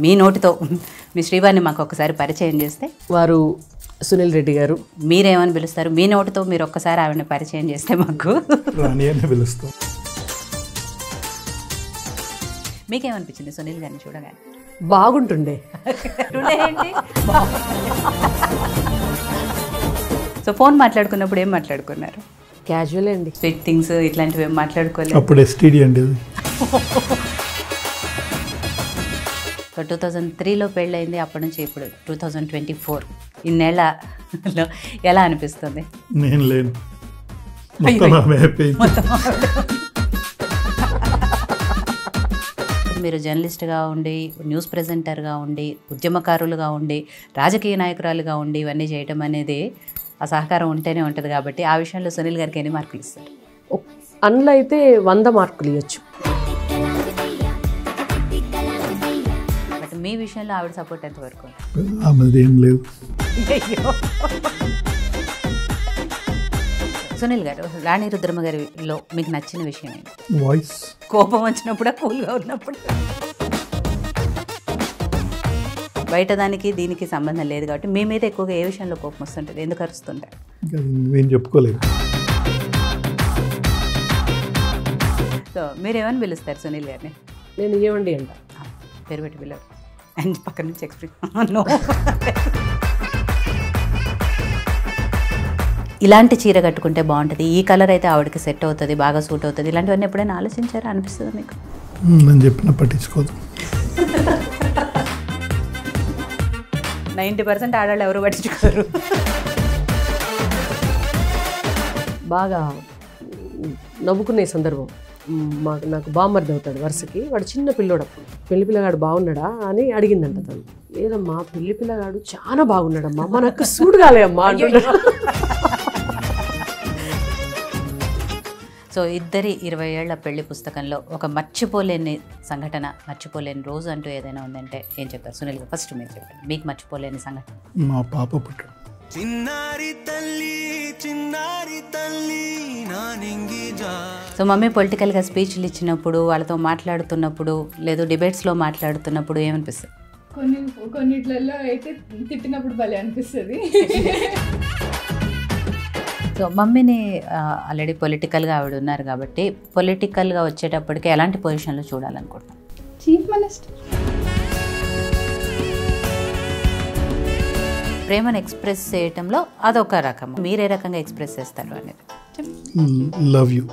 మీ నోటితో మీ శ్రీవారిని మాకు ఒక్కసారి పరిచయం చేస్తే. వారు సునీల్ రెడ్డి గారు. మీరేమని పిలుస్తారు? మీ నోటితో మీరు ఒక్కసారి ఆవిడని పరిచయం చేస్తే మాకు. రాణి అని పిలుస్తాం. మీకేమనిపించింది సునీల్ గారిని చూడగానే? బాగుంటుండే. సో ఫోన్ మాట్లాడుకున్నప్పుడు ఏం మాట్లాడుకున్నారు? క్యాజువల్ అండి. స్వీట్ థింగ్స్ ఇట్లాంటివి ఏం మాట్లాడుకోలేదు? అప్పుడు ఎస్టీడీ అండి. సో 2003లో పెళ్ళయింది, అప్పటి నుంచి ఇప్పుడు 2024 ఇన్నేళ్లలో ఎలా అనిపిస్తుంది? నేను లేను, మీరు జర్నలిస్ట్గా ఉండి, న్యూస్ ప్రెజెంటర్గా ఉండి, ఉద్యమకారులుగా ఉండి, రాజకీయ నాయకురాలుగా ఉండి ఇవన్నీ చేయటం అనేది ఆ సహకారం ఉంటేనే ఉంటుంది. కాబట్టి ఆ విషయంలో సునీల్ గారికి ఎన్ని మార్కులు ఇస్తారు? అందులో అయితే 100 మార్కులు ఇవ్వచ్చు. బట్ మీ విషయంలో ఆవిడ సపోర్ట్ ఎంతవరకు? ఏం లేదు. సునీల్ గారు, రాణి రుద్రమ గారిలో మీకు నచ్చిన విషయం ఏంటి? వాయిస్. కోపం వచ్చినప్పుడు, కూల్గా ఉన్నప్పుడు. బయట దానికి దీనికి సంబంధం లేదు కాబట్టి మీ మీద ఎక్కువగా ఏ విషయంలో కోపం వస్తుంటుంది? ఎందుకు అరుస్తుంటారు? నేను చెప్పుకోలేదు. సో మీరేమని పిలుస్తారు సునీల్ గారిని? నేను ఏమండి అంట. పేరు పెట్టి పిల్లలు అండ్ పక్కన నుంచి ఎక్స్ప్రెస్. ఇలాంటి చీర కట్టుకుంటే బాగుంటుంది, ఈ కలర్ అయితే ఆవిడకి సెట్ అవుతుంది, బాగా సూట్ అవుతుంది, ఇలాంటివన్నీ ఎప్పుడైనా ఆలోచించారా? అనిపిస్తుంది మీకు? నేను చెప్పిన పట్టించుకోదు. 90% ఆడవాళ్ళు ఎవరు పట్టించుకోరు. బాగా నవ్వుకునే సందర్భం. నాకు బామ్మర్ది అవుతాడు వరుసకి. వాడు చిన్న పిల్లోడప్పుడు. పెళ్లి పిల్లగాడు బాగున్నాడా అని అడిగిందంట తను. లేదమ్మా, పెళ్లి పిల్లగాడు చాలా బాగున్నాడమ్మా, అమ్మ నాకు సూట్ కాలే అమ్మా అంటున్నాడు. సో ఇద్దరి 20 ఏళ్ల పెళ్లి పుస్తకంలో ఒక మర్చిపోలేని సంఘటన, మర్చిపోలేని రోజు అంటూ ఏదైనా ఉందంటే ఏం చెప్తారు సునీల్ గారు? ఫస్ట్ మీరు చెప్పండి, మీకు మర్చిపోలేని సంఘటన. మా పాప పుట్టాడు. సో మమ్మీ పొలిటికల్గా స్పీచ్లు ఇచ్చినప్పుడు, వాళ్ళతో మాట్లాడుతున్నప్పుడు, లేదు డిబేట్స్లో మాట్లాడుతున్నప్పుడు ఏమనిపిస్తుంది? కొన్నిట్లలో అయితే తిట్టినప్పుడు భలే అనిపిస్తుంది. సో మమ్మీని ఆల్రెడీ పొలిటికల్గా ఆవిడ ఉన్నారు కాబట్టి పొలిటికల్గా వచ్చేటప్పటికి ఎలాంటి పొజిషన్లో చూడాలనుకుంటున్నాం? Chief minister. ప్రేమను ఎక్స్ప్రెస్ చేయటంలో అదొక రకం, మీరే రకంగా ఎక్స్ప్రెస్ చేస్తారు అనేది? Love you.